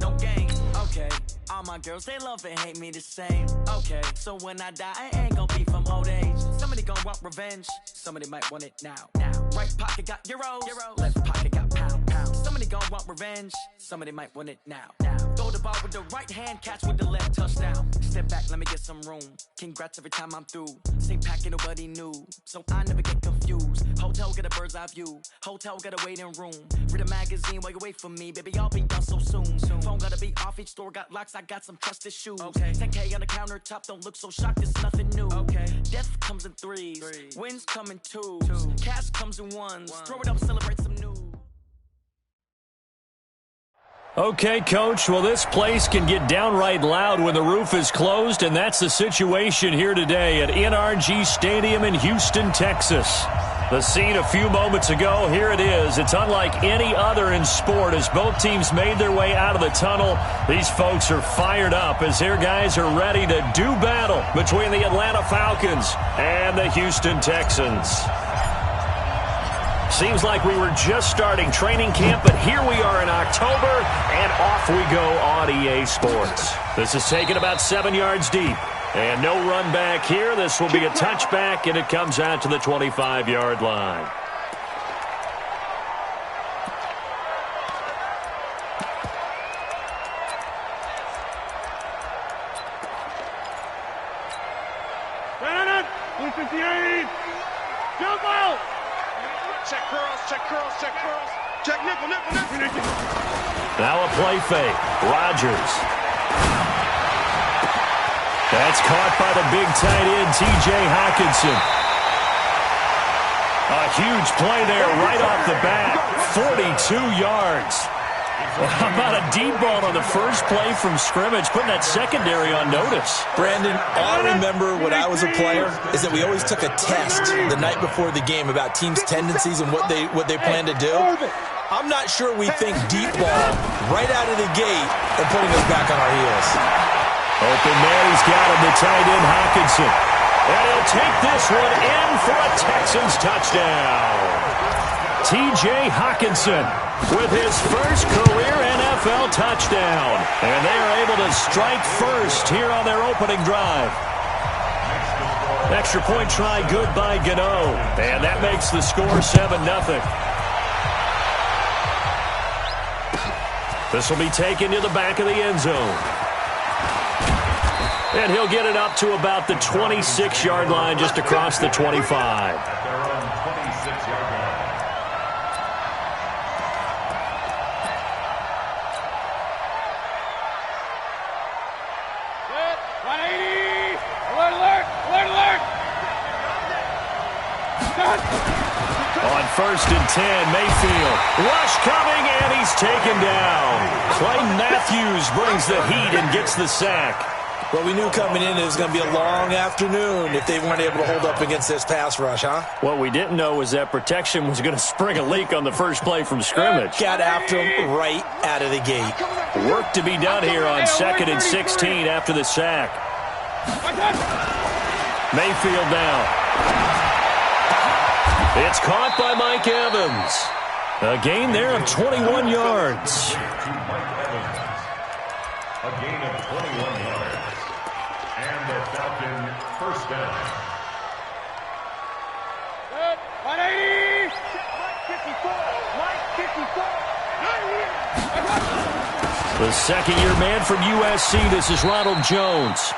no game. Okay, all my girls, they love and hate me the same. Okay, so when I die, I ain't gonna be from old age. Somebody gonna want revenge, somebody might want it now. Right pocket got euros, left pocket got pounds. Somebody gonna want revenge, somebody might want it now. Throw the ball with the right hand, catch with the left, touchdown. Step back, let me get some room. Congrats every time I'm through. Same packet, nobody knew, so I never get confused. Hotel got a bird's eye view, hotel got a waiting room. Read a magazine while you wait for me, baby, I'll be done so soon. Phone gotta be off, each store got locks, I got some trusted shoes. 10K on the countertop, don't look so shocked, it's nothing new. Death comes in threes, wins come in twos, cash comes in ones. Throw it up, celebrate some news. Okay, Coach, well, this place can get downright loud when the roof is closed, and that's the situation here today at NRG Stadium in Houston, Texas. The scene a few moments ago, here it is. It's unlike any other in sport as both teams made their way out of the tunnel. These folks are fired up as their guys are ready to do battle between the Atlanta Falcons and the Houston Texans. Seems like we were just starting training camp, but here we are in October, and off we go on EA Sports. This is taken about 7 yards deep, and no run back here. This will be a touchback, and it comes out to the 25-yard line. Jump out! Check curls. Check nipple. Now a play fake. Rodgers. That's caught by the big tight end, T.J. Hockenson. A huge play there right off the bat. 42 yards. Well, how about a deep ball on the first play from scrimmage, putting that secondary on notice? Brandon, all I remember when I was a player is that we always took a test the night before the game about teams' tendencies and what they plan to do. I'm not sure we think deep ball right out of the gate and putting us back on our heels. Open man, he's got him, the tight end Hockenson. And he'll take this one in for a Texans touchdown. T.J. Hockenson with his first career NFL touchdown. And they are able to strike first here on their opening drive. Extra point try good by Gano. And that makes the score 7-0. This will be taken to the back of the end zone. And he'll get it up to about the 26-yard line, just across the 25. On 1st and 10, Mayfield. Rush coming, and he's taken down. Clayton Matthews brings the heat and gets the sack. Well, we knew coming in it was going to be a long afternoon if they weren't able to hold up against this pass rush, huh? What we didn't know was that protection was going to spring a leak on the first play from scrimmage. Got after him right out of the gate. Work to be done here on 2nd and 16 after the sack. Mayfield now. It's caught by Mike Evans. A gain there of 21 yards. A gain of 21 yards. And the Falcon first down. Good. 180. Mike 54. The second-year man from USC, this is Ronald Jones.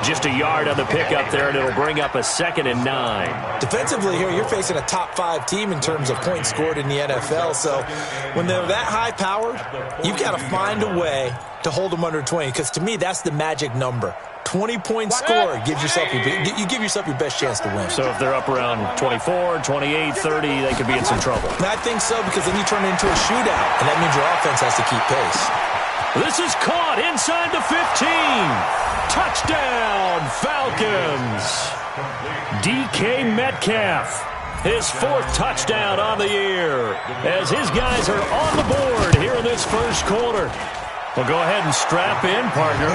Just a yard on the pickup there, and it'll bring up a 2nd and 9. Defensively here, you're facing a top-5 team in terms of points scored in the NFL. So when they're that high-powered, you've got to find a way to hold them under 20. Because to me, that's the magic number. 20-point score gives yourself you give yourself your best chance to win. So if they're up around 24, 28, 30, they could be in some trouble. And I think so, because then you turn it into a shootout, and that means your offense has to keep pace. This is caught inside the 15. Touchdown, Falcons. DK Metcalf, his 4th touchdown on the year, as his guys are on the board here in this first quarter. Well, go ahead and strap in, partner.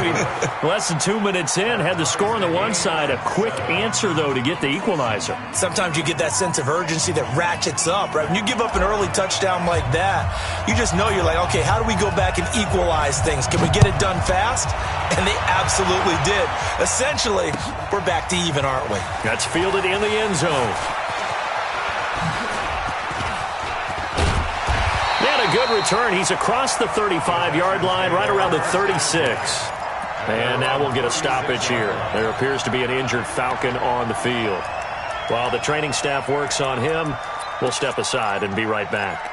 Less than 2 minutes in, had the score on the one side. A quick answer, though, to get the equalizer. Sometimes you get that sense of urgency that ratchets up, right? When you give up an early touchdown like that, you just know you're like, okay, how do we go back and equalize things? Can we get it done fast? And they absolutely did. Essentially, we're back to even, aren't we? That's fielded in the end zone. And a good return. He's across the 35-yard line, right around the 36. And now we'll get a stoppage here. There appears to be an injured Falcon on the field. While the training staff works on him, we'll step aside and be right back.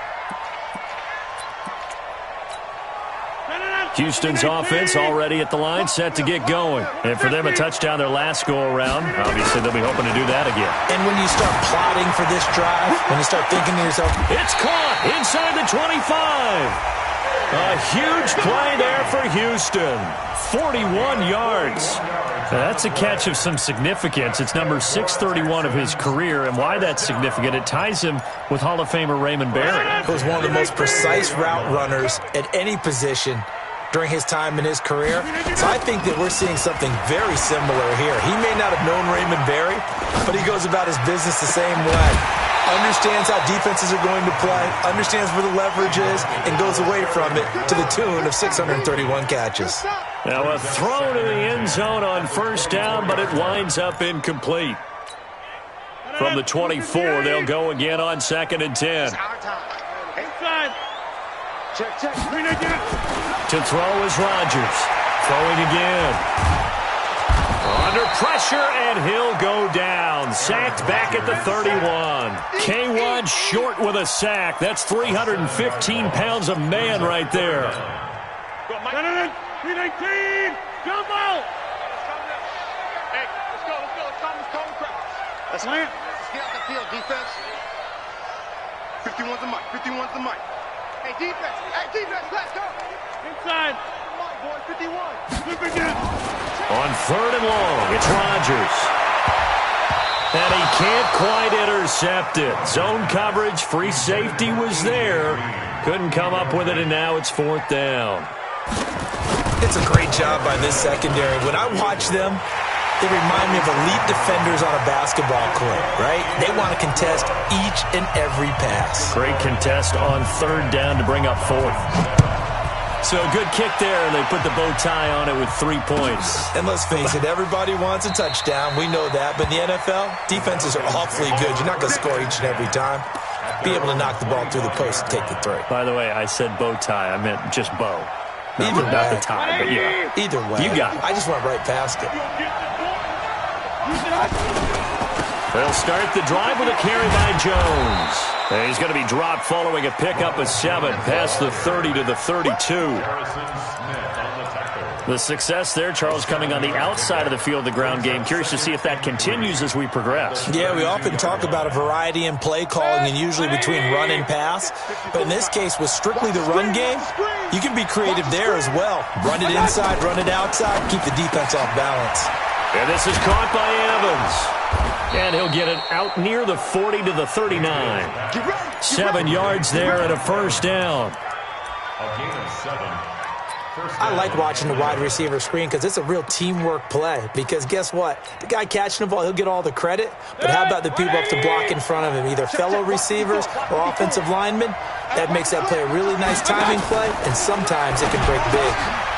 Houston's offense already at the line, set to get going. And for them, a touchdown their last go-around. Obviously, they'll be hoping to do that again. And when you start plotting for this drive, when you start thinking to yourself, it's caught inside the 25. A huge play there for Houston. 41 yards. Now, that's a catch of some significance. It's number 631 of his career, and why that's significant, it ties him with Hall of Famer Raymond Berry. He was one of the most precise route runners at any position during his time in his career. So I think that we're seeing something very similar here. He may not have known Raymond Berry, but he goes about his business the same way. Understands how defenses are going to play, understands where the leverage is, and goes away from it to the tune of 631 catches. Now a throw to the end zone on first down, but it winds up incomplete. From the 24, they'll go again on 2nd and 10. Inside. Check. To throw is Rodgers. Throwing again. Under pressure, and he'll go down. Sacked back at the 31. K-Wad short with a sack. That's 315 pounds of man right there. 319. Jump out. Hey, let's go. Let's land. Let's get out the field, defense. 51's the mic. Hey, defense, let's go. Inside. Come on, boy, 51. Flip again. On 3rd and long, it's Rodgers. And he can't quite intercept it. Zone coverage, free safety was there. Couldn't come up with it, and now it's 4th down. It's a great job by this secondary. When I watch them, they remind me of elite defenders on a basketball court, right? They want to contest each and every pass. Great contest on 3rd down to bring up 4th. So a good kick there, and they put the bow tie on it with 3 points. And let's face it, everybody wants a touchdown. We know that. But in the NFL, defenses are awfully good. You're not going to score each and every time. Be able to knock the ball through the post and take the 3. By the way, I said bow tie. I meant just bow. Either way. Not the tie, but yeah. Either way. You got it. I just went right past it. They'll start the drive with a carry by Jones. And he's going to be dropped following a pickup of 7 past the 30 to the 32. The success there, Charles, coming on the outside of the field, the ground game. Curious to see if that continues as we progress. Yeah, we often talk about a variety in play calling and usually between run and pass. But in this case, with strictly the run game, you can be creative there as well. Run it inside, run it outside, keep the defense off balance. And this is caught by Evans. And he'll get it out near the 40 to the 39. 7 yards there and a first down. A gain of 7. I like watching the wide receiver screen because it's a real teamwork play. Because guess what? The guy catching the ball, he'll get all the credit. But how about the people up to block in front of him, either fellow receivers or offensive linemen? That makes that play a really nice timing play, and sometimes it can break big.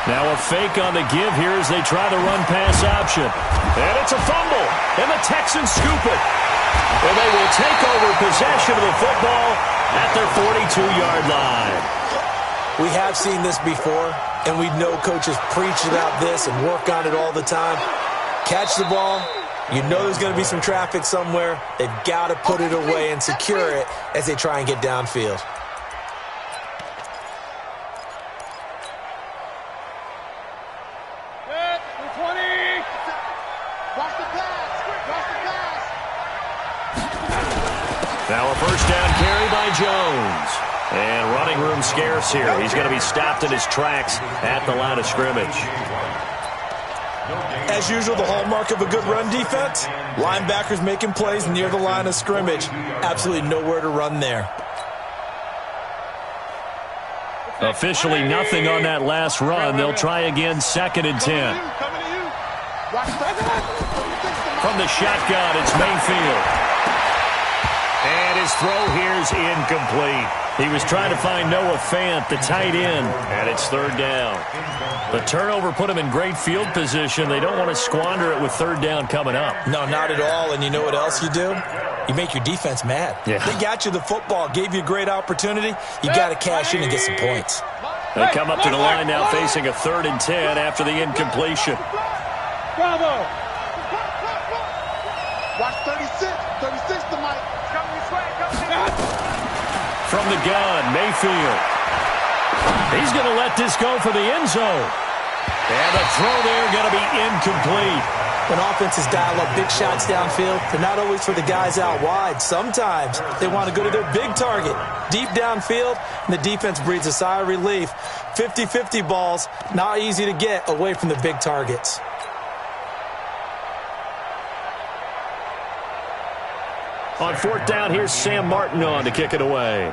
Now a fake on the give here as they try the run-pass option. And it's a fumble, and the Texans scoop it. And they will take over possession of the football at their 42-yard line. We have seen this before, and we know coaches preach about this and work on it all the time. Catch the ball. You know there's going to be some traffic somewhere. They've got to put it away and secure it as they try and get downfield. Now a first down carry by Jones. And running room scarce here. He's going to be stopped in his tracks at the line of scrimmage. As usual, the hallmark of a good run defense, linebackers making plays near the line of scrimmage. Absolutely nowhere to run there. Officially nothing on that last run. They'll try again, 2nd and 10. From the shotgun, it's Mayfield. And his throw here is incomplete. He was trying to find Noah Fant, the tight end, and it's 3rd down. The turnover put him in great field position. They don't want to squander it with 3rd down coming up. No, not at all. And you know what else you do? You make your defense mad. Yeah. They got you the football, gave you a great opportunity. You got to cash in and get some points. They come up to the line now facing a 3rd and 10 after the incompletion. Bravo! Watch 36. 36 to Mike. Coming this way. From the gun, Mayfield. He's going to let this go for the end zone. And the throw there going to be incomplete. When offenses dial up big shots downfield, they're not always for the guys out wide. Sometimes they want to go to their big target, deep downfield, and the defense breathes a sigh of relief. 50-50 balls, not easy to get away from the big targets. On 4th down, here's Sam Martin on to kick it away.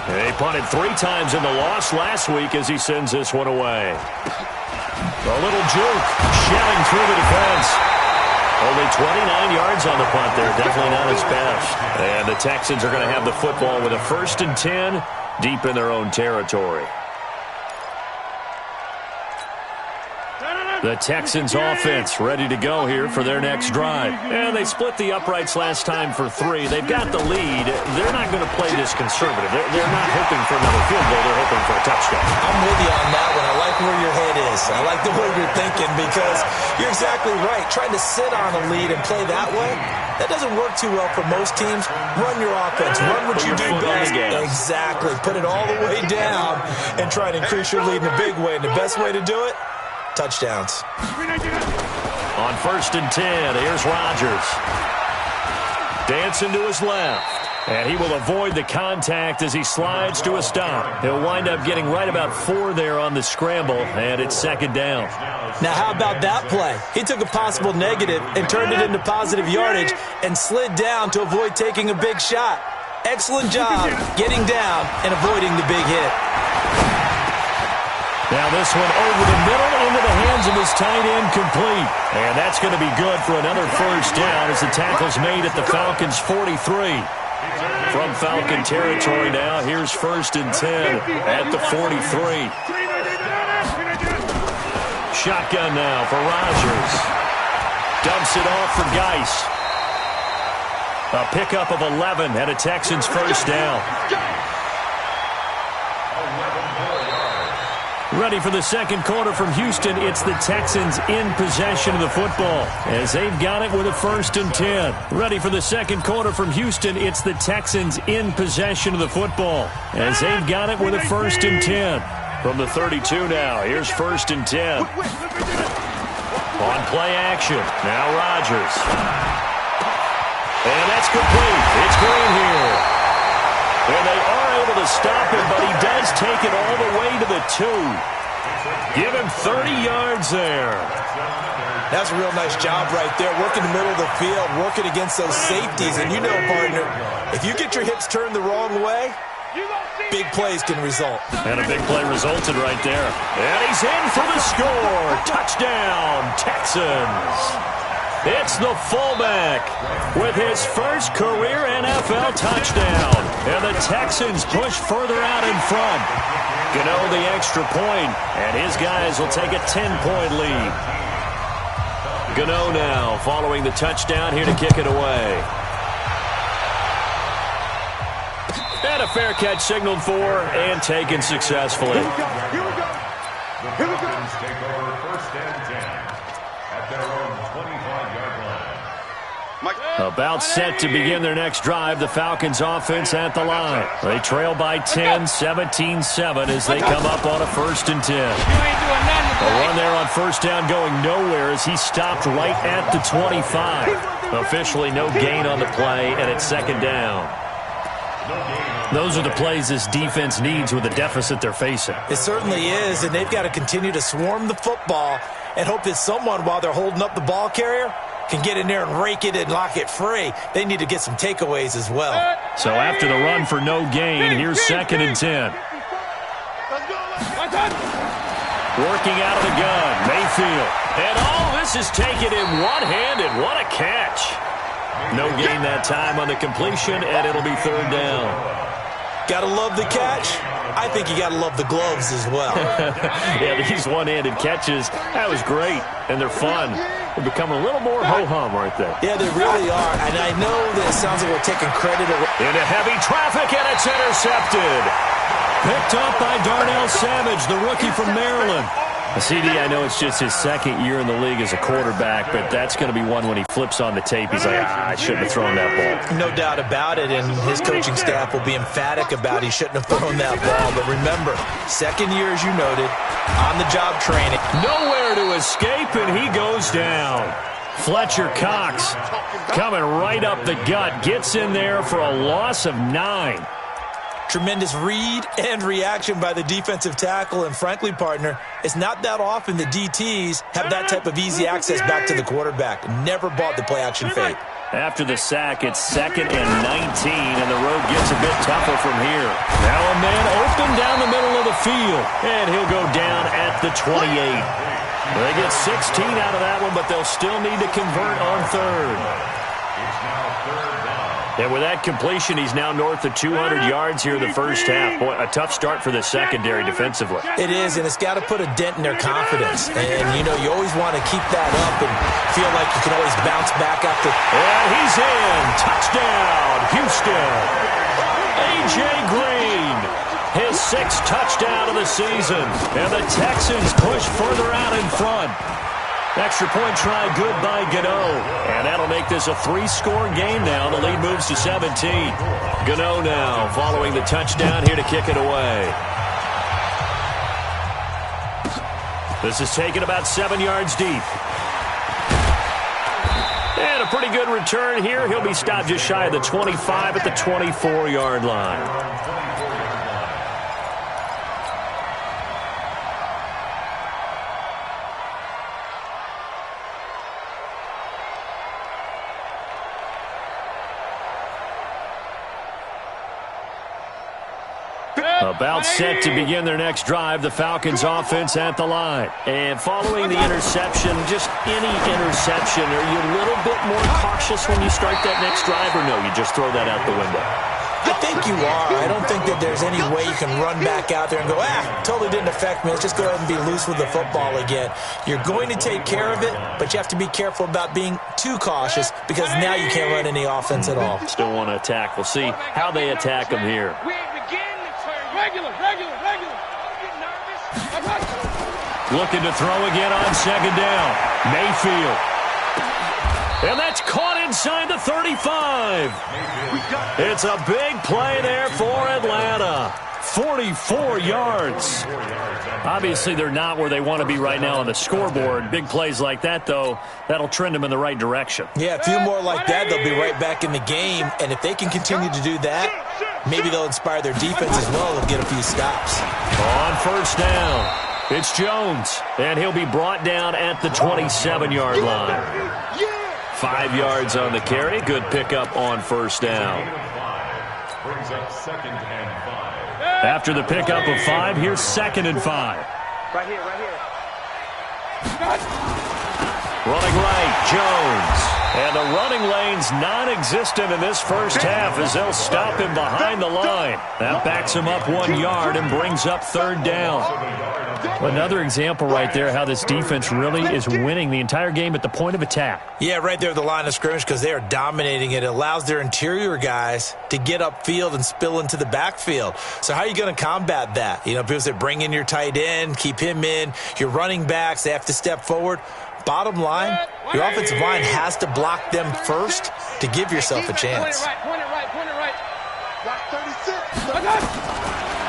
They punted 3 times in the loss last week as he sends this one away. A little juke, shelling through the defense. Only 29 yards on the punt there, definitely not his best. And the Texans are going to have the football with a 1st and 10 deep in their own territory. The Texans offense ready to go here for their next drive. And they split the uprights last time for 3. They've got the lead. They're not going to play this conservative. They're not hoping for another field goal. They're hoping for a touchdown. I'm with you on that one. I like where your head is. I like the way you're thinking because you're exactly right. Trying to sit on a lead and play that way, that doesn't work too well for most teams. Run your offense. Run what you do best. Exactly. Put it all the way down and try to increase your lead in a big way. And the best way to do it, touchdowns. On 1st and 10, here's Rodgers. Dancing to his left. And he will avoid the contact as he slides to a stop. He'll wind up getting right about 4 there on the scramble, and it's 2nd down. Now, how about that play? He took a possible negative and turned it into positive yardage and slid down to avoid taking a big shot. Excellent job getting down and avoiding the big hit. Now this one over the middle into the hands of his tight end, complete. And that's going to be good for another 1st down as the tackle's made at the Falcons' 43. From Falcon territory now, here's 1st and 10 at the 43. Shotgun now for Rodgers. Dumps it off for Geis. A pickup of 11 and a Texans 1st down. Ready for the 2nd quarter from Houston. It's the Texans in possession of the football as they've got it with a 1st and 10. Ready for the 2nd quarter from Houston. It's the Texans in possession of the football as they've got it with a 1st and 10. From the 32 now, here's 1st and 10. On play action, now Rodgers. And that's complete. It's Green here. And they are able to stop him, but he does take it all the way to the 2. Give him 30 yards there. That's a real nice job right there. Working the middle of the field, working against those safeties. And you know, partner, if you get your hips turned the wrong way, big plays can result. And a big play resulted right there. And he's in for the score. Touchdown, Texans. It's the fullback with his first career NFL touchdown. And the Texans push further out in front. Gano the extra point, and his guys will take a 10-point lead. Gano now following the touchdown here to kick it away. And a fair catch signaled for and taken successfully. The Falcons take over 1st and 10 at their own 25-yard line. About set to begin their next drive, the Falcons offense at the line. They trail by 10, 17-7 as they come up on a 1st and 10. A run there on 1st down going nowhere as he stopped right at the 25. Officially no gain on the play, and it's 2nd down. Those are the plays this defense needs with the deficit they're facing. It certainly is, and they've got to continue to swarm the football and hope that someone, while they're holding up the ball carrier, can get in there and rake it and lock it free, they need to get some takeaways as well. So after the run for no gain, here's 2nd and 10. Working out of the gun, Mayfield. And this is taken in one-handed. What a catch. No gain that time on the completion, and it'll be 3rd down. Gotta love the catch. I think you gotta love the gloves as well. Yeah, these one-handed catches, that was great, and they're fun. They're becoming a little more ho-hum, aren't they? Yeah, they really are, and I know that it sounds like we're taking credit away. Into heavy traffic, and it's intercepted. Picked up by Darnell Savage, the rookie from Maryland. CD, I know it's just his 2nd year in the league as a quarterback, but that's going to be one when he flips on the tape. He's like, I shouldn't have thrown that ball. No doubt about it, and his coaching staff will be emphatic about he shouldn't have thrown that ball. But remember, 2nd year, as you noted, on-the-job training. Nowhere to escape, and he goes down. Fletcher Cox coming right up the gut, gets in there for a loss of 9. Tremendous read and reaction by the defensive tackle, and frankly, partner, it's not that often the DTs have that type of easy access back to the quarterback. Never bought the play-action fake. After the sack, it's 2nd and 19, and the road gets a bit tougher from here. Now a man open down the middle of the field, and he'll go down at the 28. They get 16 out of that one, but they'll still need to convert on 3rd. And with that completion, he's now north of 200 yards here in the first half. Boy, a tough start for the secondary defensively. It is, and it's got to put a dent in their confidence. And, you know, you always want to keep that up and feel like you can always bounce back after. And he's in. Touchdown, Houston. A.J. Green, his 6th touchdown of the season. And the Texans push further out in front. Extra point try good by Gano. And that'll make this a 3-score game now. The lead moves to 17. Gano now following the touchdown here to kick it away. This is taken about 7 yards deep. And a pretty good return here. He'll be stopped just shy of the 25 at the 24-yard line. About set to begin their next drive, the Falcons offense at the line. And following the interception, just any interception, are you a little bit more cautious when you start that next drive, or no, you just throw that out the window? I think you are. I don't think that there's any way you can run back out there and go, totally didn't affect me. Let's just go ahead and be loose with the football again. You're going to take care of it, but you have to be careful about being too cautious because now you can't run any offense at all. Still want to attack. We'll see how they attack them here. Regular. Don't get nervous. Looking to throw again on 2nd down. Mayfield. And that's caught inside the 35. It's a big play there for Atlanta. 44 yards. Obviously, they're not where they want to be right now on the scoreboard. Big plays like that, though, that'll trend them in the right direction. Yeah, a few more like that, they'll be right back in the game. And if they can continue to do that, maybe they'll inspire their defense as well. They'll get a few stops. On 1st down, it's Jones. And he'll be brought down at the 27-yard line. 5 yards on the carry. Good pickup on 1st down. Brings up 2nd and 5. After the pickup of 5, here's 2nd and 5. Right here. Running right, Jones. And the running lane's non-existent in this first half as they'll stop him behind the line. That backs him up 1 yard and brings up 3rd down. Another example right there how this defense really is winning the entire game at the point of attack. Yeah, right there at the line of scrimmage because they are dominating it. It allows their interior guys to get upfield and spill into the backfield. So how are you going to combat that? You know, people say bring in your tight end, keep him in. Your running backs, they have to step forward. Bottom line, your offensive line has to block them first to give yourself a chance. Point it right. Block 36.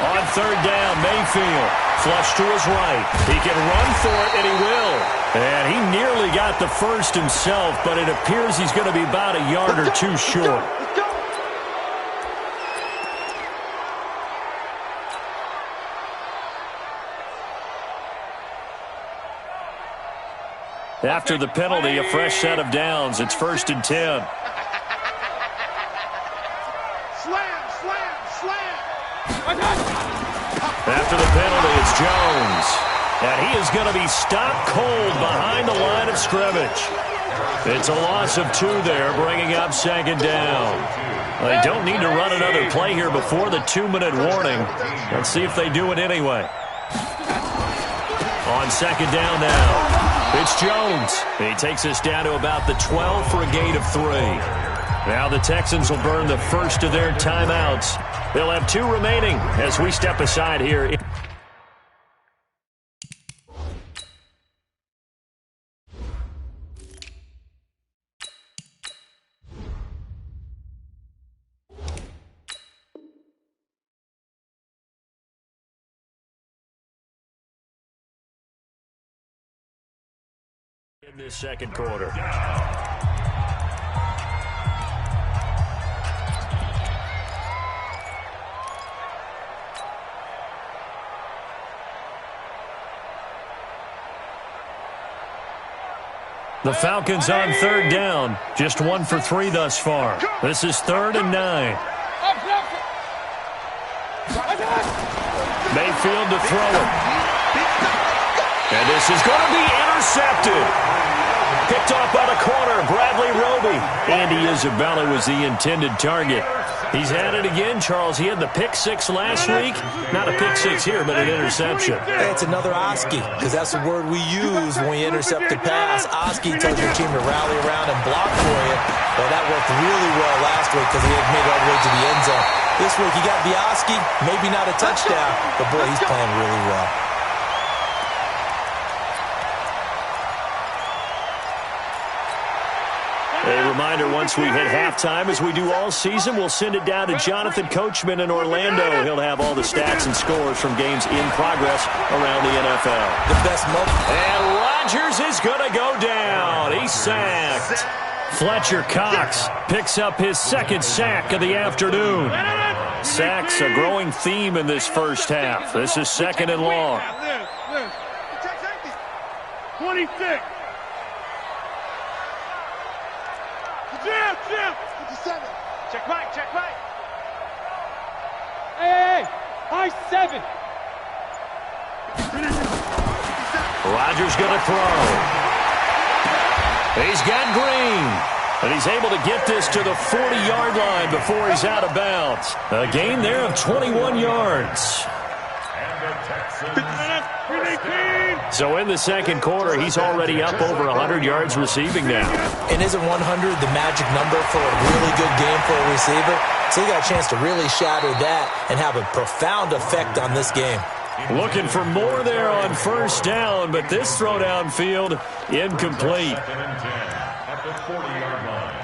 On 3rd down, Mayfield. Flush to his right. He can run for it, and he will. And he nearly got the first himself, but it appears he's going to be about a yard or two short. After the penalty, a fresh set of downs. It's 1st and 10. After the penalty, it's Jones. And he is going to be stopped cold behind the line of scrimmage. It's a loss of 2 there, bringing up 2nd down. They don't need to run another play here before the 2-minute warning. Let's see if they do it anyway. On 2nd down now, it's Jones. He takes us down to about the 12 for a gain of 3. Now the Texans will burn the first of their timeouts. They'll have 2 remaining as we step aside here. In this second quarter. The Falcons on 3rd down. Just 1 for 3 thus far. This is 3rd and 9. Mayfield to throw it. And this is going to be intercepted. Picked off by the corner, Bradley Roby. Andy Isabella was the intended target. He's had it again, Charles. He had the pick-6 last week. Not a pick-6 here, but an interception. Hey, it's another Oski, because that's the word we use when we intercept the pass. Oski tells your team to rally around and block for you. Well, that worked really well last week because he had made it all the way to the end zone. This week, he got the Oski, maybe not a touchdown, but boy, he's playing really well. A reminder, once we hit halftime, as we do all season, we'll send it down to Jonathan Coachman in Orlando. He'll have all the stats and scores from games in progress around the NFL. The best moment. And Rodgers is going to go down. He's sacked. Fletcher Cox picks up his 2nd sack of the afternoon. Sacks a growing theme in this first half. This is 2nd and long. 26. Jim! 57. Check right. Hey! High 7. Rodgers going to throw. He's got Green. And he's able to get this to the 40-yard line before he's out of bounds. A gain there of 21 yards. So in the second quarter, he's already up over 100 yards receiving now. And isn't 100 the magic number for a really good game for a receiver? So he got a chance to really shatter that and have a profound effect on this game. Looking for more there on 1st down, but this throw downfield incomplete. At the 40-yard line.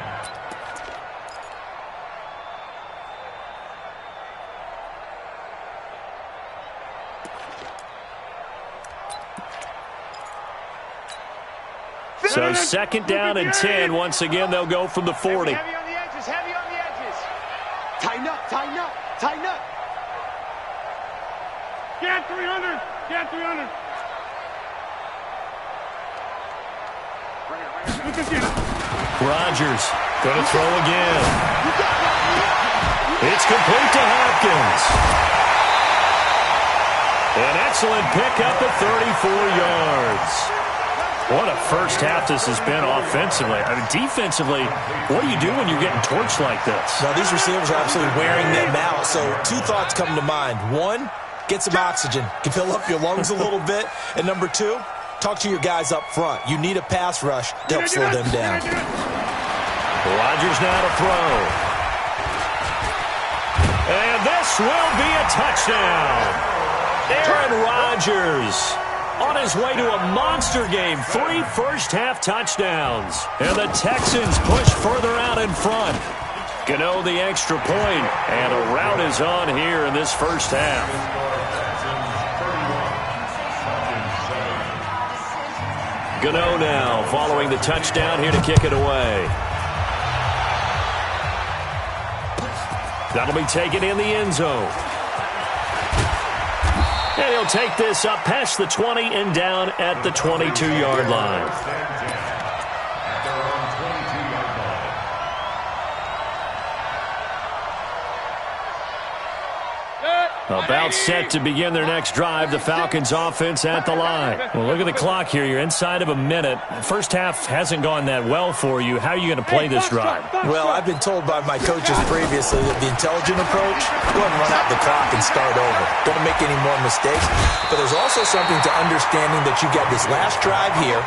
So 2nd down and 10. Once again, they'll go from the 40. Heavy on the edges. Tighten up. Get 300. Rodgers going to throw again. It's complete to Hopkins. An excellent pickup at 34 yards. What a first half this has been offensively. I mean, defensively, what do you do when you're getting torched like this? Now, these receivers are absolutely wearing them out. So 2 thoughts come to mind. 1, get some oxygen. Can fill up your lungs a little bit. And number 2, talk to your guys up front. You need a pass rush to help slow them down. Rodgers now to throw. And this will be a touchdown. Aaron Rodgers on his way to a monster game. 3 first-half touchdowns. And the Texans push further out in front. Gano the extra point, and a rout is on here in this first half. Gano now following the touchdown here to kick it away. That'll be taken in the end zone. And he'll take this up past the 20 and down at the 22-yard line. About set to begin their next drive. The Falcons offense at the line. Well, look at the clock here. You're inside of a minute. First half hasn't gone that well for you. How are you going to play this drive? Well, I've been told by my coaches previously that the intelligent approach, go ahead and run out the clock and start over. Don't make any more mistakes. But there's also something to understanding that you got this last drive here.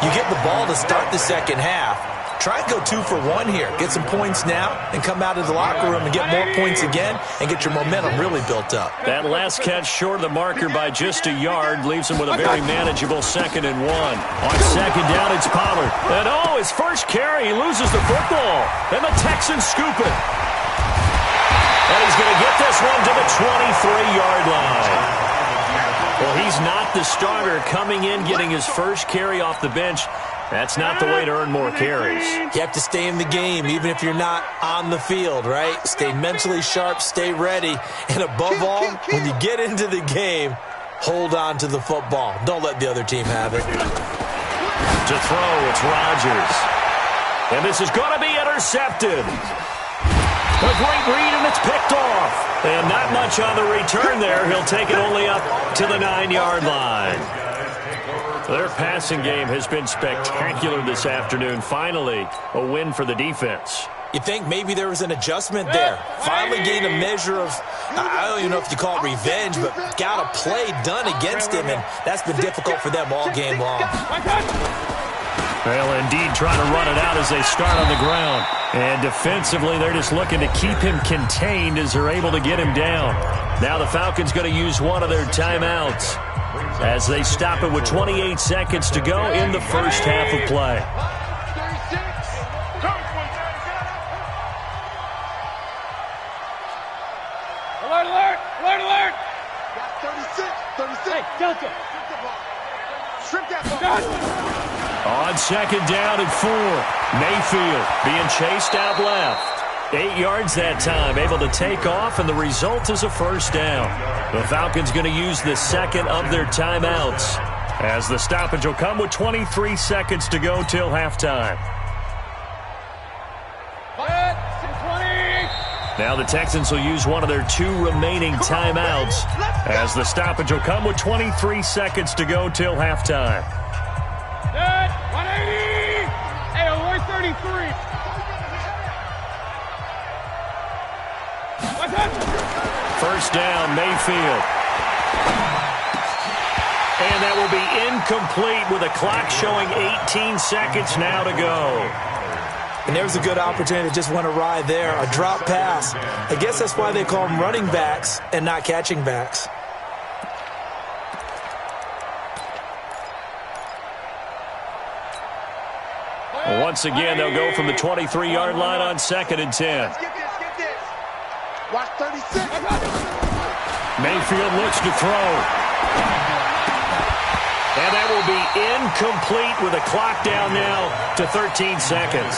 You get the ball to start the second half. Try and go 2 for 1 here. Get some points now and come out of the locker room and get more points again and get your momentum really built up. That last catch short of the marker by just a yard leaves him with a very manageable 2nd and 1. On second down, it's Pollard. And his first carry, he loses the football. And the Texans scoop it. And he's going to get this one to the 23-yard line. Well, he's not the starter coming in, getting his first carry off the bench. That's not the way to earn more carries. You have to stay in the game, even if you're not on the field, right? Stay mentally sharp, stay ready. And above all, when you get into the game, hold on to the football. Don't let the other team have it. To throw, it's Rodgers. And this is going to be intercepted. A great read, and it's picked off. And not much on the return there. He'll take it only up to the 9-yard line. Their passing game has been spectacular this afternoon. Finally, a win for the defense. You think maybe there was an adjustment there. Finally gained a measure of, I don't even know if you call it revenge, but got a play done against him, and that's been difficult for them all game long. Well, indeed, trying to run it out as they start on the ground. And defensively, they're just looking to keep him contained as they're able to get him down. Now the Falcons going to use one of their timeouts as they stop it with 28 seconds to go in the first half of play. Alert, alert, alert, alert. Got 36. Hey, Delta. Strip that ball. On second down and 4. Mayfield being chased out left. 8 yards that time, able to take off, and the result is a first down. The Falcons going to use the second of their timeouts as the stoppage will come with 23 seconds to go till halftime. Now the Texans will use one of their 2 remaining timeouts as the stoppage will come with 23 seconds to go till halftime. 180! Hey, 133! First down, Mayfield. And that will be incomplete with a clock showing 18 seconds now to go. And there's a good opportunity that just went awry there, a drop pass. I guess that's why they call them running backs and not catching backs. Once again, they'll go from the 23-yard line on 2nd and 10. Watch 36. Mayfield looks to throw. And that will be incomplete with a clock down now to 13 seconds.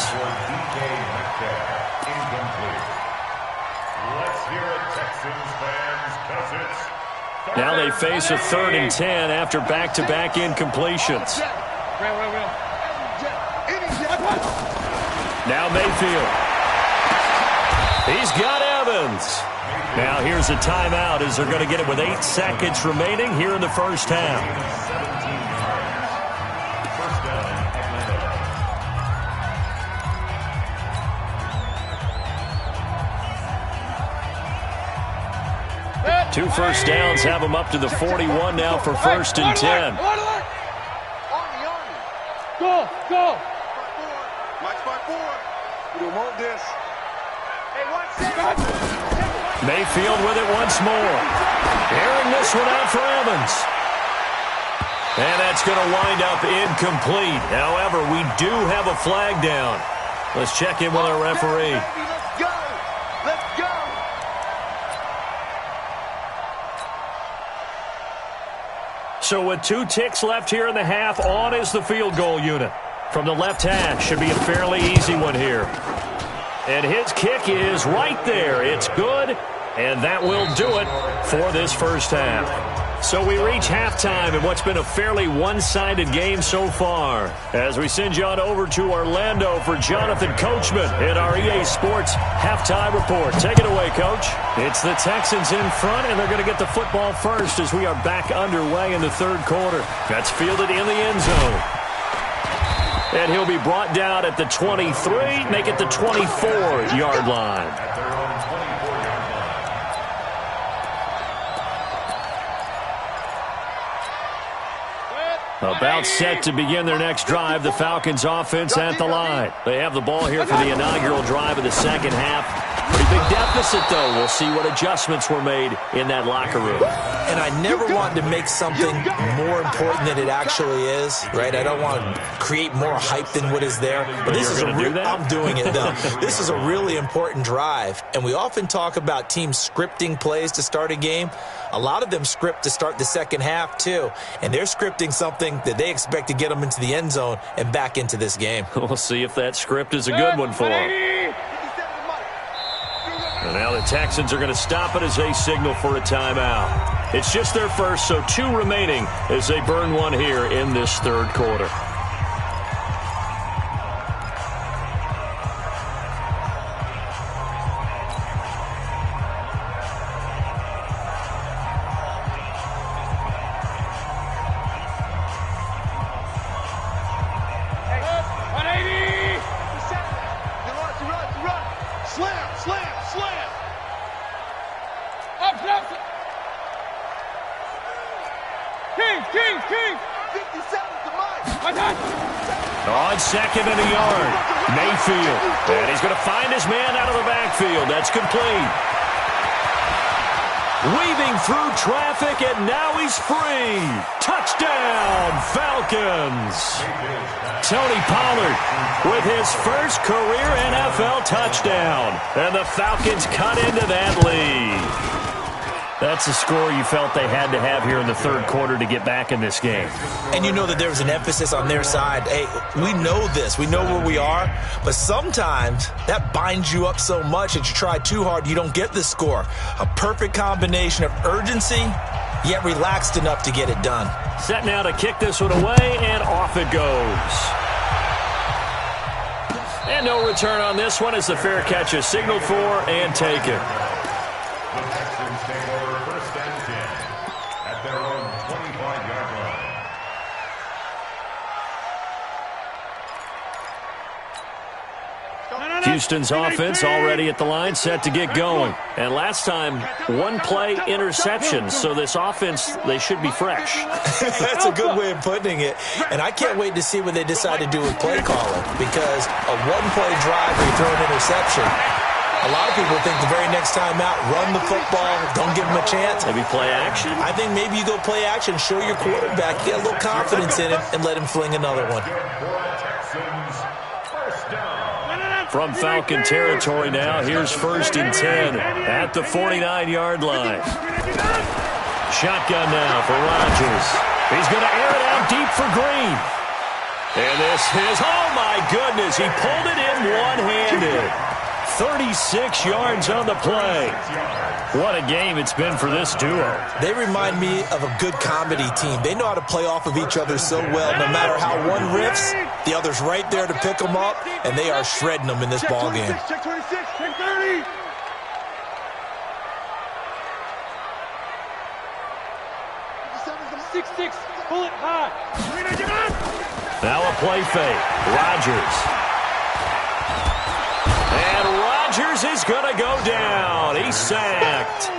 Now they face a 3rd and 10 after back-to-back incompletions. Now Mayfield. He's got Evans. Now here's a timeout as they're going to get it with 8 seconds remaining here in the first half. Two first downs have them up to the 41 now for 1st and 10. Go, go. Watch my board. We don't want this. Hey, watch that. Mayfield with it once more. Airing this one out for Evans. And that's going to wind up incomplete. However, we do have a flag down. Let's check in with our referee. Let's go. Let's go. So with 2 ticks left here in the half, on is the field goal unit. From the left hash, should be a fairly easy one here. And his kick is right there. It's good, and that will do it for this first half. So we reach halftime in what's been a fairly one-sided game so far. As we send you on over to Orlando for Jonathan Coachman in our EA Sports Halftime Report. Take it away, Coach. It's the Texans in front, and they're going to get the football first as we are back underway in the third quarter. That's fielded in the end zone. And he'll be brought down at the 23, make it the 24-yard line. At their own 24-yard line. About set to begin their next drive, the Falcons offense at the line. They have the ball here for the inaugural drive of the second half. Pretty big deficit, though. We'll see what adjustments were made in that locker room. And I never want to make something more important than it actually is, right? I don't want to create more hype than what is there. But this is I'm doing it, though. This is a really important drive. And we often talk about teams scripting plays to start a game. A lot of them script to start the second half, too. And they're scripting something that they expect to get them into the end zone and back into this game. We'll see if that script is a good one for them. And now the Texans are going to stop it as they signal for a timeout. It's just their first, so 2 remaining as they burn one here in this third quarter. On second and a yard, Mayfield. And he's going to find his man out of the backfield. That's complete. Weaving through traffic, and now he's free. Touchdown, Falcons. Tony Pollard with his first career NFL touchdown. And the Falcons cut into that lead. That's a score you felt they had to have here in the third quarter to get back in this game. And you know that there was an emphasis on their side. Hey, we know this. We know where we are. But sometimes that binds you up so much that you try too hard, you don't get the score. A perfect combination of urgency, yet relaxed enough to get it done. Set now to kick this one away, and off it goes. And no return on this one as the fair catch is signaled for and taken. The Texans take over first and 10 at their own 25-yard line. Houston's offense already at the line, set to get going. And last time, one play interception, so this offense, they should be fresh. That's a good way of putting it. And I can't wait to see what they decide to do with play calling, because a one-play drive where you throw an interception, a lot of people think the very next time out, run the football, don't give them a chance. Maybe play action? I think maybe you go play action, show your quarterback, get a little confidence in him, and let him fling another one. From Falcon territory now, here's first and 10 at the 49-yard line. Shotgun now for Rodgers. He's going to air it out deep for Green. And this is, oh my goodness, he pulled it in one-handed. 36 yards on the play. What a game it's been for this duo. They remind me of a good comedy team. They know how to play off of each other so well. No matter how one riffs, the other's right there to pick them up, and they are shredding them in this ball game. Check 26, check 30. Six, pull it high. Now a play fake. Rodgers. And Rodgers is going to go down. He's sacked.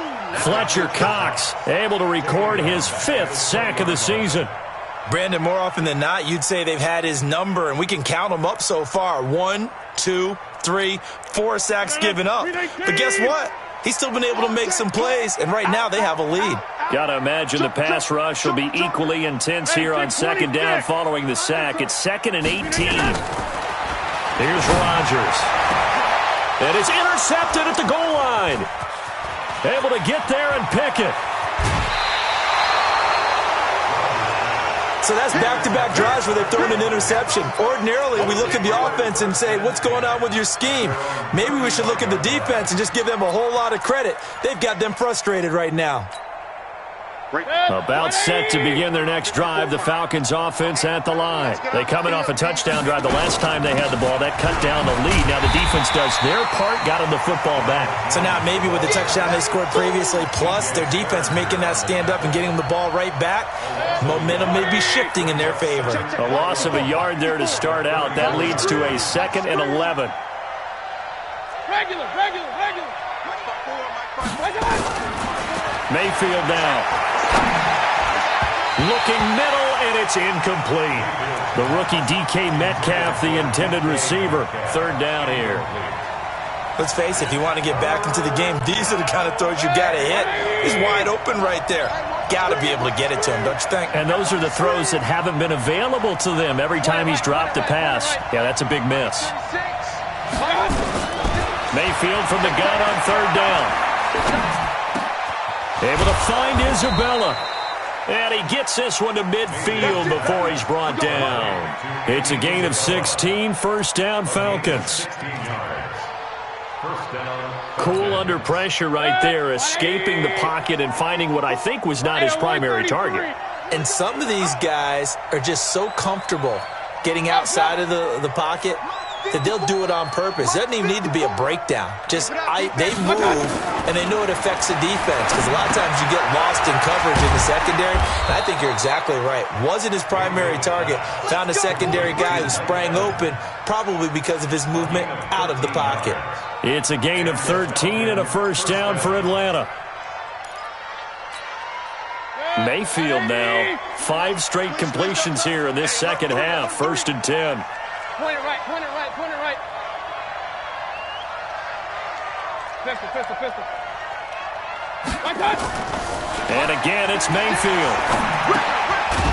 Fletcher Cox able to record his 5th sack of the season. Brandon, more often than not, you'd say they've had his number, and we can count them up so far. 1, 2, 3, 4 sacks given up. But guess what? He's still been able to make some plays, and right now they have a lead. Got to imagine the pass rush will be equally intense here on second down following the sack. It's 2nd and 18. Here's Rodgers. And it's intercepted at the goal line. Able to get there and pick it. So that's back-to-back drives where they've thrown an interception. Ordinarily, we look at the offense and say, what's going on with your scheme? Maybe we should look at the defense and just give them a whole lot of credit. They've got them frustrated right now. About set to begin their next drive, the Falcons offense at the line. They coming off a touchdown drive the last time they had the ball. That cut down the lead. Now the defense does their part, got them the football back. So now maybe with the touchdown they scored previously, plus their defense making that stand up and getting them the ball right back, momentum may be shifting in their favor. A loss of a yard there to start out. That leads to a 2nd and 11. Regular. Mayfield now. Looking middle, and it's incomplete. The rookie DK Metcalf, the intended receiver. 3rd down here. Let's face it, if you want to get back into the game, these are the kind of throws you got to hit. He's wide open right there. Got to be able to get it to him, don't you think? And those are the throws that haven't been available to them every time he's dropped a pass. Yeah, that's a big miss. Mayfield from the gun on 3rd down. Able to find Isabella. And he gets this one to midfield before he's brought down. It's a gain of 16, 1st down Falcons. Cool under pressure right there, escaping the pocket and finding what I think was not his primary target. And some of these guys are just so comfortable getting outside of the pocket that they'll do it on purpose. It doesn't even need to be a breakdown. Just they move, and they know it affects the defense because a lot of times you get lost in coverage in the secondary. And I think you're exactly right. Wasn't his primary target. Found a secondary guy who sprang open, probably because of his movement out of the pocket. It's a gain of 13 and a 1st down for Atlanta. Mayfield now. 5 straight completions here in this second half. 1st and 10. Point it right. Pistol. And again, it's Mayfield.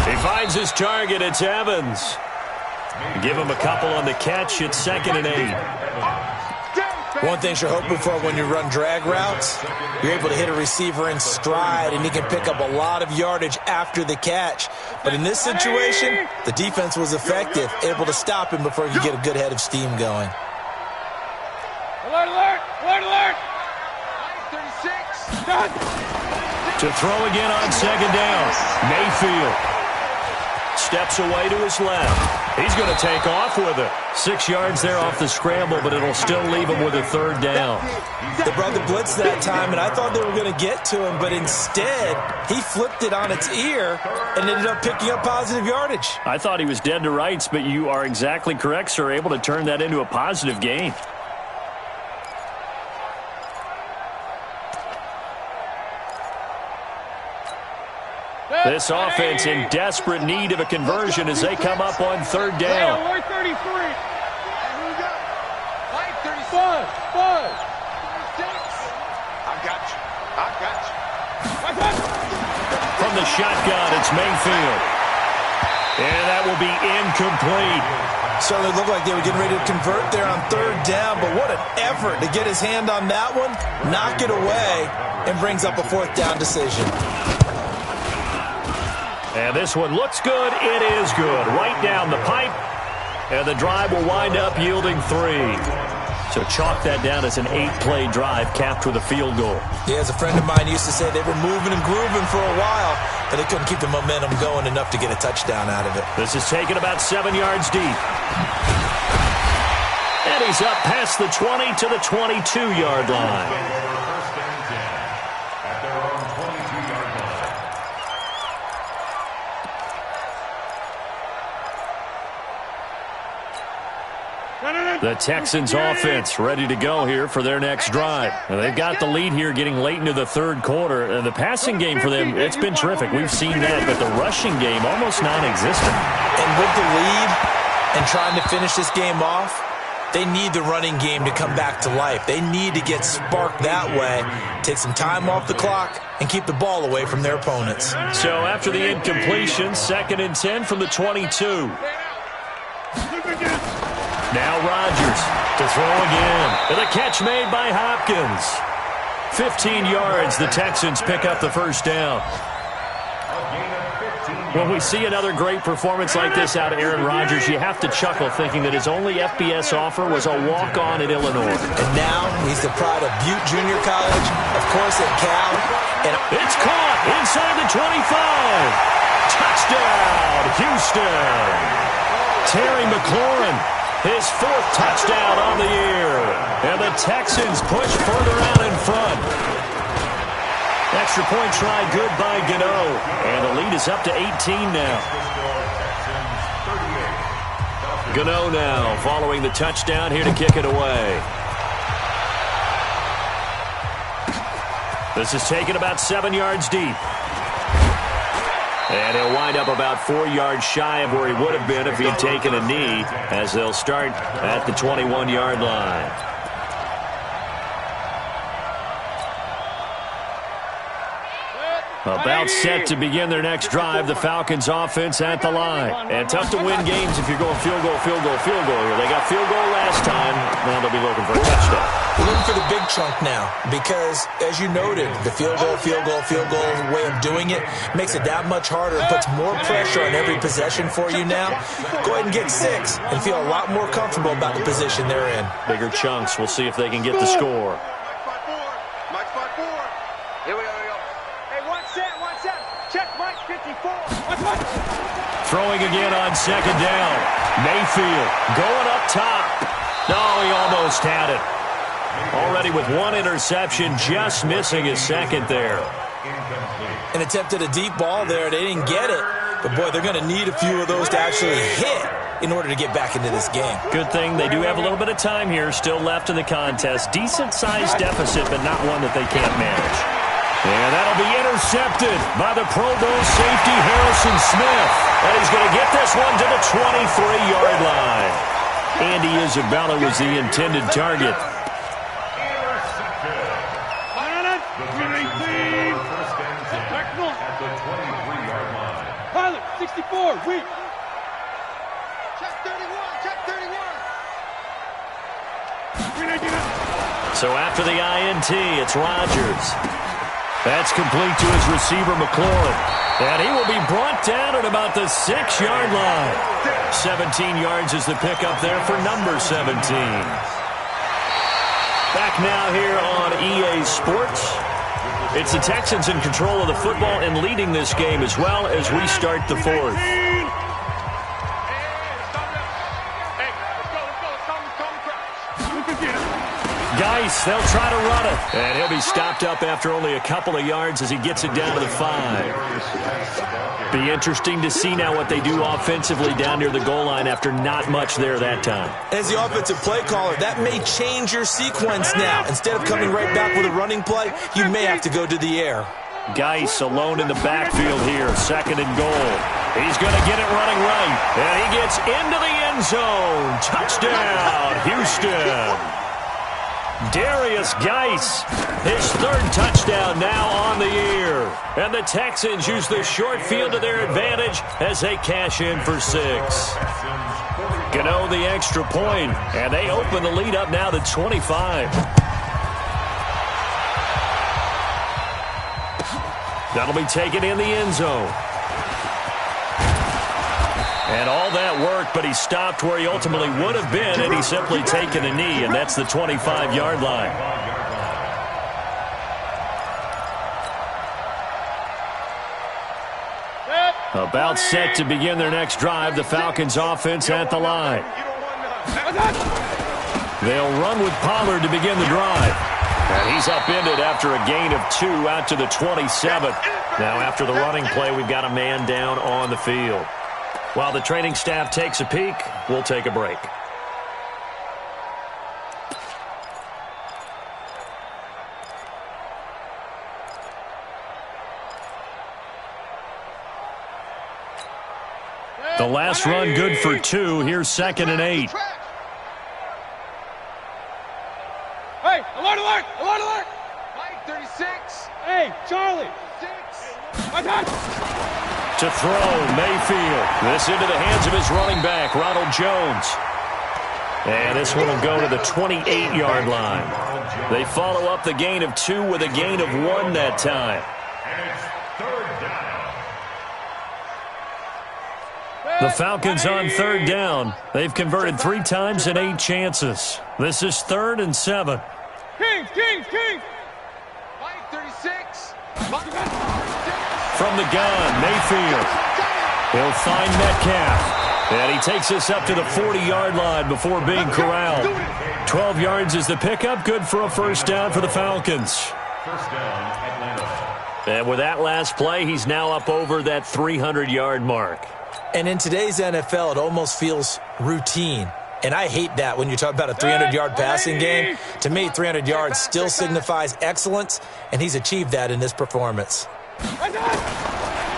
He finds his target. It's Evans. Give him a couple on the catch. It's 2nd and 8. One thing you're hoping for when you run drag routes, you're able to hit a receiver in stride, and he can pick up a lot of yardage after the catch. But in this situation, the defense was effective, able to stop him before he could get a good head of steam going. Alert! 36. To throw again on 2nd down. Mayfield steps away to his left. He's going to take off with it. 6 yards there off the scramble, but it'll still leave him with a 3rd down. They brought the blitz that time, and I thought they were going to get to him, but instead, he flipped it on its ear and ended up picking up positive yardage. I thought he was dead to rights, but you are exactly correct, sir. Able to turn that into a positive gain. This offense in desperate need of a conversion as they come up on 3rd down. 33. From the shotgun, it's Mayfield. And that will be incomplete. Certainly looked like they were getting ready to convert there on 3rd down, but what an effort to get his hand on that one, knock it away, and brings up a 4th down decision. And this one looks good. It is good. Right down the pipe. And the drive will wind up yielding 3. So chalk that down as an 8-play drive capped with a field goal. Yeah, as a friend of mine used to say, they were moving and grooving for a while, but they couldn't keep the momentum going enough to get a touchdown out of it. This is taken about 7 yards deep. And he's up past the 20 to the 22-yard line. The Texans offense ready to go here for their next drive. Now, they've got the lead here getting late into the 3rd quarter. The passing game for them, it's been terrific. We've seen that, but the rushing game almost non-existent. And with the lead and trying to finish this game off, they need the running game to come back to life. They need to get sparked that way, take some time off the clock, and keep the ball away from their opponents. So after the incompletion, 2nd and 10 from the 22. Now Rodgers to throw again. And the catch made by Hopkins. 15 yards. The Texans pick up the 1st down. A gain of 15 When we see another great performance like this out of Aaron Rodgers, you have to chuckle thinking that his only FBS offer was a walk-on at Illinois. And now he's the pride of Butte Junior College, of course at Cal. And it's caught inside the 25. Touchdown, Houston. Terry McLaurin, his 4th touchdown on the year. And the Texans push further out in front. Extra point try good by Gano. And the lead is up to 18 now. Gano now following the touchdown here to kick it away. This is taken about 7 yards deep. And he'll wind up about 4 yards shy of where he would have been if he'd taken a knee, as they'll start at the 21-yard line. About set to begin their next drive, the Falcons offense at the line. And tough to win games if you're going field goal, field goal, field goal here. They got field goal last time. Now they'll be looking for a touchdown. We're looking for the big chunk now because, as you noted, the field goal way of doing it makes it that much harder. It puts more pressure on every possession for you now. Go ahead and get 6 and feel a lot more comfortable about the position they're in. Bigger chunks. We'll see if they can get the score. Mike 5-4. Here we go. Check Mike 54. Throwing again on 2nd down. Mayfield going up top. No, he almost had it. Already with 1 interception, just missing his 2nd there. And attempted a deep ball there. They didn't get it. But, boy, they're going to need a few of those to actually hit in order to get back into this game. Good thing they do have a little bit of time here still left in the contest. Decent-sized deficit, but not one that they can't manage. And that'll be intercepted by the Pro Bowl safety Harrison Smith. And he's going to get this one to the 23-yard line. Andy Isabella was the intended target. Pilot, 64, weak. Check 31, check 31. So after the INT, it's Rodgers. That's complete to his receiver, McLaurin. And he will be brought down at about the 6-yard line. 17 yards is the pickup there for number 17. Back now here on EA Sports. It's the Texans in control of the football and leading this game as well as we start the 4th. Geis, they'll try to run it. And he'll be stopped up after only a couple of yards as he gets it down to the 5. Be interesting to see now what they do offensively down near the goal line after not much there that time. As the offensive play caller, that may change your sequence now. Instead of coming right back with a running play, you may have to go to the air. Geis alone in the backfield here, 2nd and goal. He's going to get it running right. And he gets into the end zone. Touchdown, Houston. Darius Geis, his 3rd touchdown now on the year. And the Texans use the short field to their advantage as they cash in for 6. Gano the extra point, and they open the lead up now to 25. That'll be taken in the end zone. And all that work, but he stopped where he ultimately would have been, and he's simply taken a knee, and that's the 25-yard line. About set to begin their next drive, the Falcons offense at the line. They'll run with Pollard to begin the drive. And he's upended after a gain of 2 out to the 27th. Now after the running play, we've got a man down on the field. While the training staff takes a peek, we'll take a break. The last run good for 2. Here's 2nd and 8. Hey, alert, alert, alert, alert. Mike 36. Hey, Charlie. 6. Attack. To throw, Mayfield. This into the hands of his running back, Ronald Jones. And this one will go to the 28-yard line. They follow up the gain of 2 with a gain of 1 that time. And it's 3rd down. The Falcons on third down. They've converted 3 times in 8 chances. This is 3rd and 7. Kings! Mike 36. From the gun, Mayfield. He'll find Metcalf. And he takes us up to the 40-yard line before being corralled. 12 yards is the pickup. Good for a first down for the Falcons. First down, Atlanta. And with that last play, he's now up over that 300-yard mark. And in today's NFL, it almost feels routine. And I hate that when you talk about a 300-yard passing game. To me, 300 yards still signifies excellence, and he's achieved that in this performance.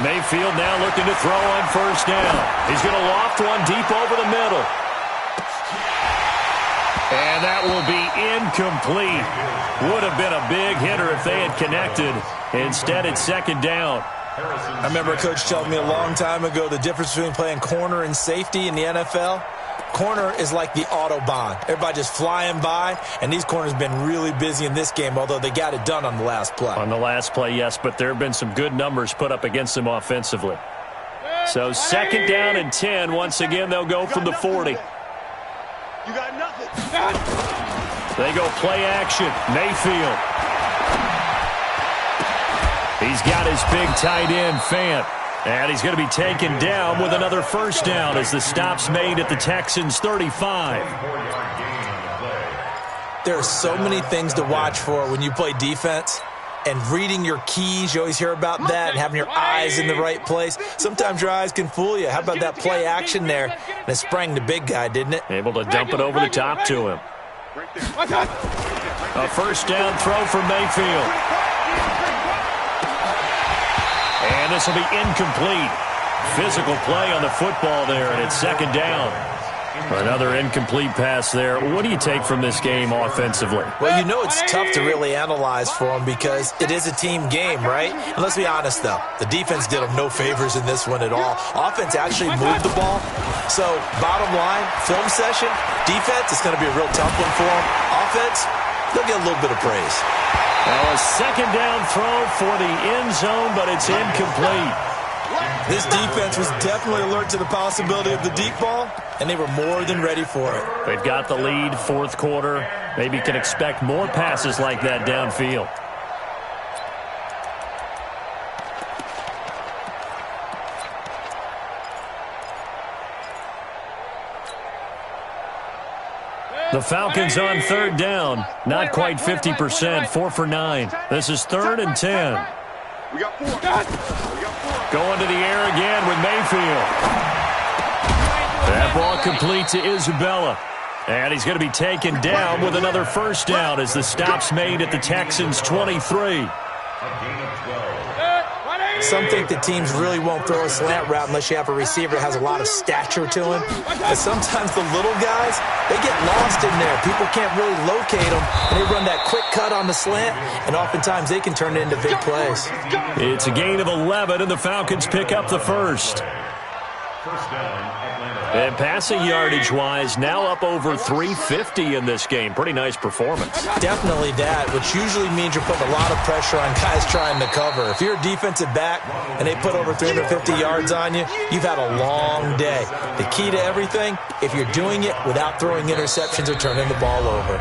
Mayfield now looking to throw on first down. He's going to loft one deep over the middle. And that will be incomplete. Would have been a big hitter if they had connected. Instead, it's second down. I remember a coach telling me a long time ago the difference between playing corner and safety in the NFL. Corner is like the Autobahn. Everybody just flying by, and these corners have been really busy in this game, although they got it done on the last play. On the last play, yes, but there have been some good numbers put up against them offensively. So second down and 10. Once again, they'll go from the 40. You got nothing. They go play action. Mayfield. He's got his big tight end, Fant. And he's going to be taken down with another first down as the stop's made at the Texans' 35. There are so many things to watch for when you play defense. And reading your keys, you always hear about that, and having your eyes in the right place. Sometimes your eyes can fool you. How about that play action there? And it sprang the big guy, didn't it? Able to dump it over the top to him. A first down throw for Mayfield. And this will be incomplete. Physical play on the football there, and it's second down. Another incomplete pass there. What do you take from this game offensively? Well, you know it's tough to really analyze for them because it is a team game, right? And let's be honest, though. The defense did them no favors in this one at all. Offense actually moved the ball. So, bottom line, film session, defense is going to be a real tough one for them. Offense, they'll get a little bit of praise. Well, a second down throw for the end zone, but it's incomplete. This defense was definitely alert to the possibility of the deep ball, and they were more than ready for it. They've got the lead, fourth quarter. Maybe can expect more passes like that downfield. The Falcons on third down. Not quite 50%, 4 for 9. This is 3rd and 10. We got 4. Going to the air again with Mayfield. That ball complete to Isabella. And he's going to be taken down with another first down as the stop's made at the Texans' 23. Some think that teams really won't throw a slant route unless you have a receiver that has a lot of stature to him. But sometimes the little guys, they get lost in there. People can't really locate them, and they run that quick cut on the slant, and oftentimes they can turn it into big plays. It's a gain of 11, and the Falcons pick up the first. First down, Atlanta. And passing yardage-wise, now up over 350 in this game. Pretty nice performance. Definitely that, which usually means you're putting a lot of pressure on guys trying to cover. If you're a defensive back and they put over 350 yards on you, you've had a long day. The key to everything, if you're doing it without throwing interceptions or turning the ball over.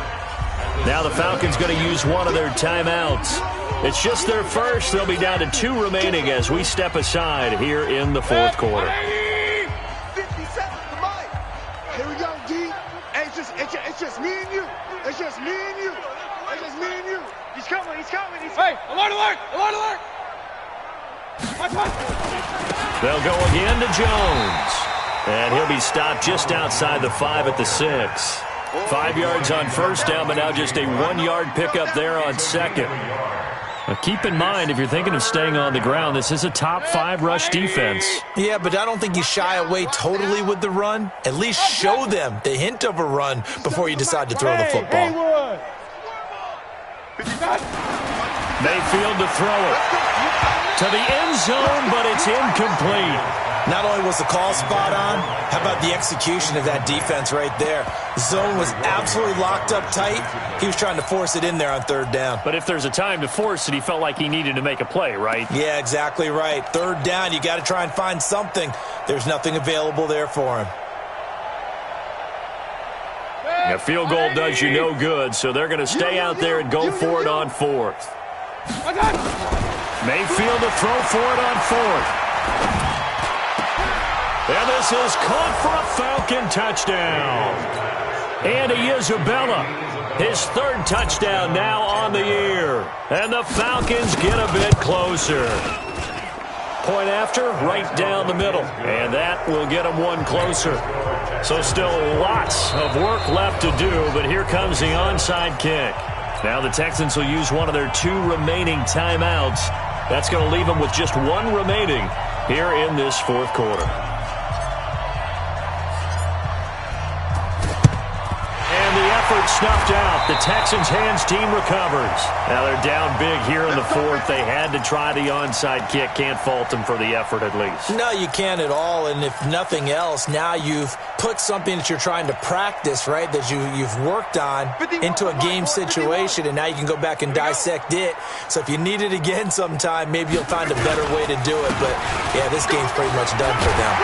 Now the Falcons going to use one of their timeouts. It's just their first. They'll be down to 2 remaining as we step aside here in the fourth quarter. It's just me and you. It's just me and you. It's just me and you. He's coming. Hey, alert, alert, alert, alert. They'll go again to Jones. And he'll be stopped just outside the 5 at the 6. 5 yards on first down, but now just a 1-yard pickup there on second. Now keep in mind, if you're thinking of staying on the ground, this is a top 5 rush defense. Yeah, but I don't think you shy away totally with the run. At least show them the hint of a run before you decide to throw the football. Mayfield to throw it. To the end zone, but it's incomplete. Not only was the call spot on, how about the execution of that defense right there? The zone was absolutely locked up tight. He was trying to force it in there on third down. But if there's a time to force it, he felt like he needed to make a play, right? Yeah, exactly right. Third down, you got to try and find something. There's nothing available there for him. A field goal does you no good, so they're going to stay out there and go for it on fourth. Mayfield to throw for it on fourth. And this is caught for a Falcon touchdown. And Isabella, his third touchdown now on the year. And the Falcons get a bit closer. Point after, right down the middle. And that will get them one closer. So still lots of work left to do, but here comes the onside kick. Now the Texans will use one of their 2 remaining timeouts. That's going to leave them with just 1 remaining here in this fourth quarter. Effort snuffed out. The Texans' hands team recovers. Now they're down big here in the fourth. They had to try the onside kick. Can't fault them for the effort at least. No, you can't at all. And if nothing else, now you've put something that you're trying to practice, right, that you've worked on into a game situation, and now you can go back and dissect it. So if you need it again sometime, maybe you'll find a better way to do it. But, yeah, this game's pretty much done for them.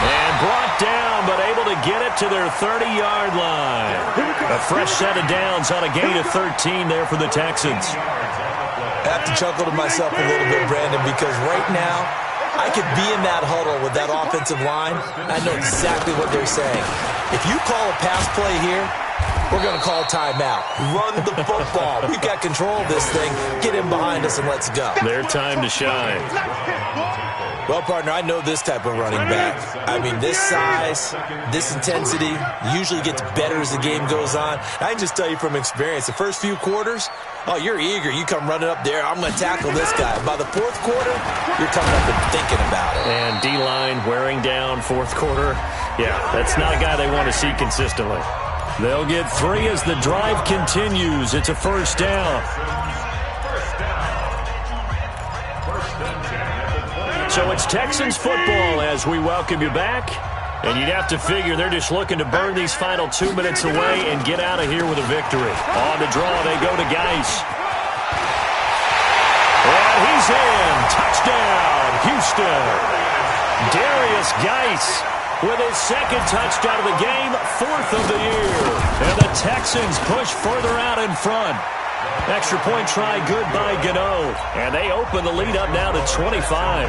And brought down, but able to get it to their 30-yard line. A fresh set of downs on a gain of 13 there for the Texans. I have to chuckle to myself a little bit, Brandon, because right now I could be in that huddle with that offensive line. I know exactly what they're saying. If you call a pass play here, we're going to call timeout. Run the football. We've got control of this thing. Get in behind us and let's go. Their time to shine. Well, partner, I know this type of running back. I mean, this size, this intensity usually gets better as the game goes on. I can just tell you from experience, the first few quarters, oh, you're eager. You come running up there. I'm going to tackle this guy. By the fourth quarter, you're coming up and thinking about it. And D-line wearing down fourth quarter. Yeah, that's not a guy they want to see consistently. They'll get 3 as the drive continues. It's a first down. So it's Texans football as we welcome you back. And you'd have to figure they're just looking to burn these final 2 minutes away and get out of here with a victory. On the draw, they go to Geis. And he's in. Touchdown, Houston. Darius Geis with his second touchdown of the game, 4th of the year. And the Texans push further out in front. Extra point try good by Gano. And they open the lead up now to 25.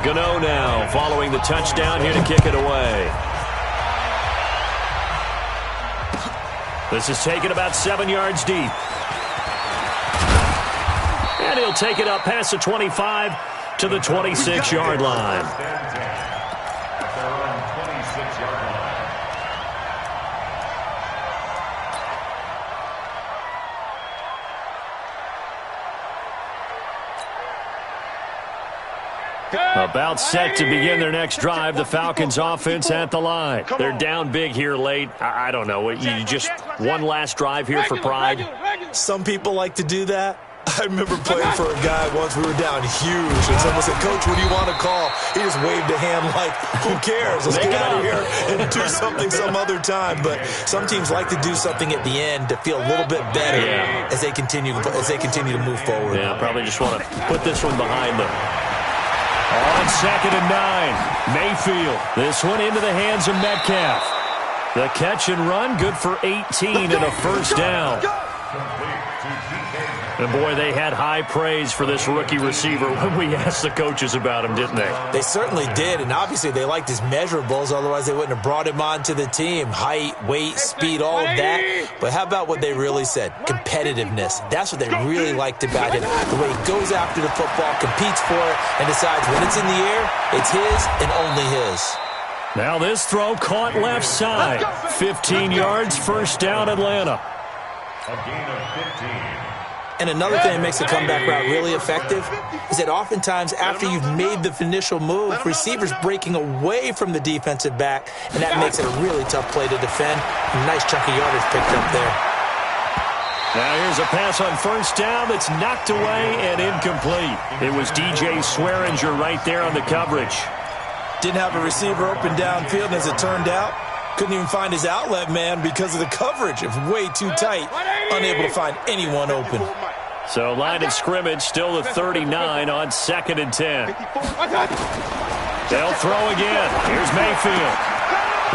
Gano now following the touchdown here to kick it away. This is taken about 7 yards deep. And he'll take it up past the 25 to the 26-yard line. About set to begin their next drive. The Falcons offense at the line. They're down big here late. I don't know. You just one last drive here for pride? Some people like to do that. I remember playing for a guy once. We were down huge, and someone said, "Coach, what do you want to call?" He just waved a hand like, "Who cares? Let's get out of here and do something some other time." But some teams like to do something at the end to feel a little bit better as they continue to move forward. Yeah, probably just want to put this one behind them. On 2nd and 9, Mayfield. This one into the hands of Metcalf. The catch and run, good for 18 and a first down. And, boy, they had high praise for this rookie receiver when we asked the coaches about him, didn't they? They certainly did, and obviously they liked his measurables. Otherwise, they wouldn't have brought him onto the team. Height, weight, speed, all of that. But how about what they really said? Competitiveness. That's what they really liked about him. The way he goes after the football, competes for it, and decides when it's in the air, it's his and only his. Now this throw caught left side. 15 yards, first down, Atlanta. A gain of 15. And another thing that makes the comeback route really effective is that oftentimes after you've made the initial move, receivers breaking away from the defensive back, and that makes it a really tough play to defend. A nice chunk of yardage picked up there. Now here's a pass on first down that's knocked away and incomplete. It was DJ Swearinger right there on the coverage. Didn't have a receiver open downfield, and as it turned out, couldn't even find his outlet man because of the coverage. It was way too tight, unable to find anyone open. So line of scrimmage still the 39 on 2nd and 10. They'll throw again. Here's Mayfield.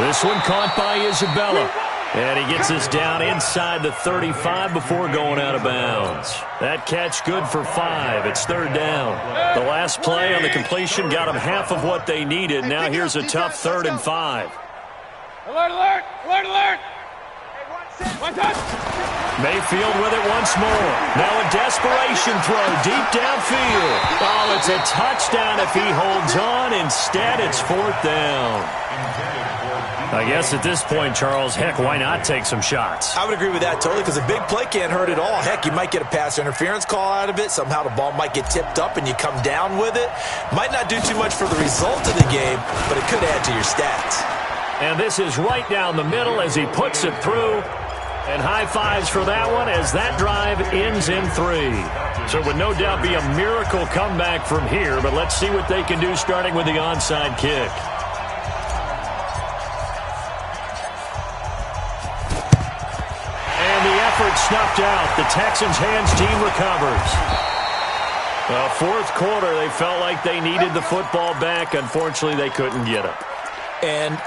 This one caught by Isabella. And he gets us down inside the 35 before going out of bounds. That catch good for 5. It's 3rd down. The last play on the completion got them half of what they needed. Now here's a tough 3rd and 5. Alert, alert, alert, alert. Mayfield with it once more. Now a desperation throw deep downfield. Oh, it's a touchdown if he holds on. Instead, it's 4th down. I guess at this point, Charles, heck, why not take some shots? I would agree with that totally, because a big play can't hurt at all. Heck, you might get a pass interference call out of it. Somehow the ball might get tipped up and you come down with it. Might not do too much for the result of the game, but it could add to your stats. And this is right down the middle as he puts it through. And high fives for that one as that drive ends in 3. So it would no doubt be a miracle comeback from here, but let's see what they can do starting with the onside kick. And the effort snuffed out. The Texans' hands team recovers. Well, 4th quarter, they felt like they needed the football back. Unfortunately, they couldn't get it. And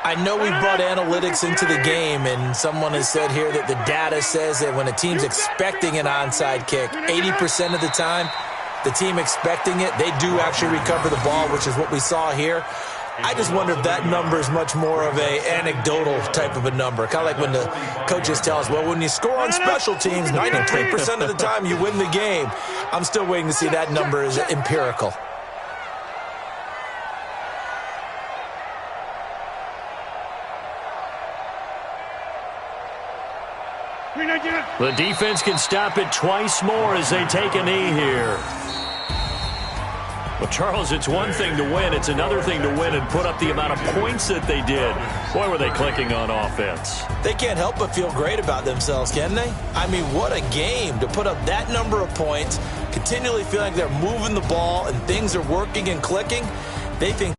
I know we brought analytics into the game, and someone has said here that the data says that when a team's expecting an onside kick, 80% of the time, the team expecting it, they do actually recover the ball, which is what we saw here. I just wonder if that number is much more of a anecdotal type of a number. Kind of like when the coaches tell us, well, when you score on special teams, 93% of the time you win the game. I'm still waiting to see that number is empirical. The defense can stop it twice more as they take a knee here. Well, Charles, it's one thing to win. It's another thing to win and put up the amount of points that they did. Boy, were they clicking on offense. They can't help but feel great about themselves, can they? I mean, what a game to put up that number of points, continually feeling like they're moving the ball and things are working and clicking. They think